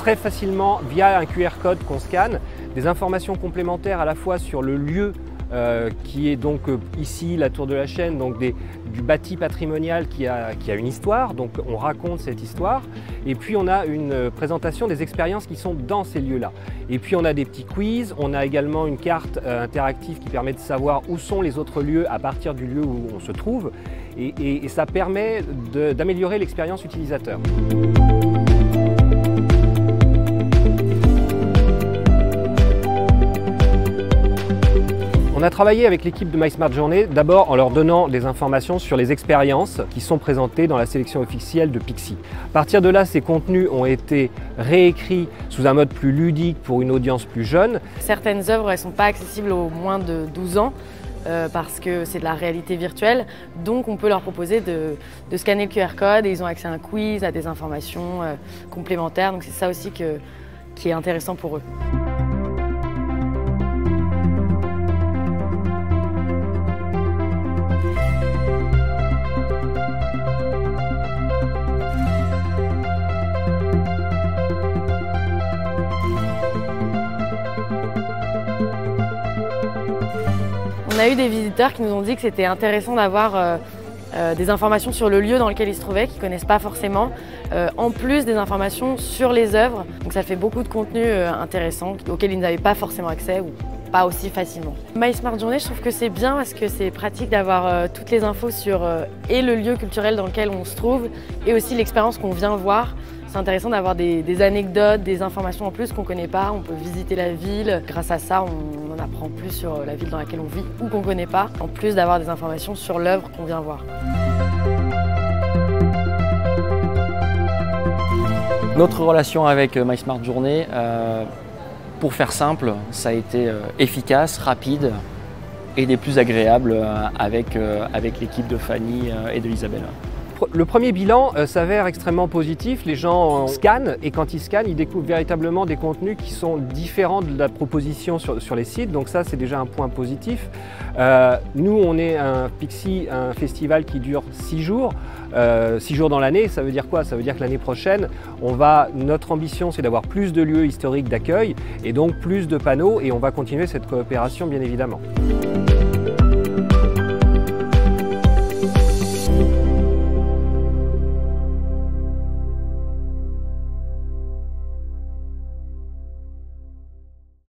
très facilement, via un QR code qu'on scanne, des informations complémentaires à la fois sur le lieu qui est donc ici la Tour de la Chaîne, donc du bâti patrimonial qui a une histoire, donc on raconte cette histoire. Et puis on a une présentation des expériences qui sont dans ces lieux-là. Et puis on a des petits quiz, on a également une carte interactive qui permet de savoir où sont les autres lieux à partir du lieu où on se trouve. Et ça permet d'améliorer l'expérience utilisateur. On a travaillé avec l'équipe de MySmartJourney d'abord en leur donnant des informations sur les expériences qui sont présentées dans la sélection officielle de Pixi. À partir de là, ces contenus ont été réécrits sous un mode plus ludique pour une audience plus jeune. Certaines œuvres ne sont pas accessibles aux moins de 12 ans parce que c'est de la réalité virtuelle, donc on peut leur proposer de scanner le QR code et ils ont accès à un quiz, à des informations complémentaires, donc c'est ça aussi qui est intéressant pour eux. On a eu des visiteurs qui nous ont dit que c'était intéressant d'avoir des informations sur le lieu dans lequel ils se trouvaient, qu'ils ne connaissent pas forcément, en plus des informations sur les œuvres. Donc ça fait beaucoup de contenu intéressant auquel ils n'avaient pas forcément accès ou pas aussi facilement. MySmartJourney, je trouve que c'est bien parce que c'est pratique d'avoir toutes les infos sur et le lieu culturel dans lequel on se trouve et aussi l'expérience qu'on vient voir. C'est intéressant d'avoir des anecdotes, des informations en plus qu'on ne connaît pas. On peut visiter la ville. Grâce à ça, on en apprend plus sur la ville dans laquelle on vit ou qu'on ne connaît pas, en plus d'avoir des informations sur l'œuvre qu'on vient voir. Notre relation avec MySmartJourney, pour faire simple, ça a été efficace, rapide et des plus agréables avec l'équipe de Fanny et de Isabelle. Le premier bilan s'avère extrêmement positif. Les gens scannent et quand ils scannent, ils découvrent véritablement des contenus qui sont différents de la proposition sur les sites. Donc ça, c'est déjà un point positif. Nous, on est un Pixi, un festival qui dure 6 jours. 6 jours dans l'année, ça veut dire quoi? Ça veut dire que l'année prochaine, notre ambition, c'est d'avoir plus de lieux historiques d'accueil et donc plus de panneaux et on va continuer cette coopération, bien évidemment.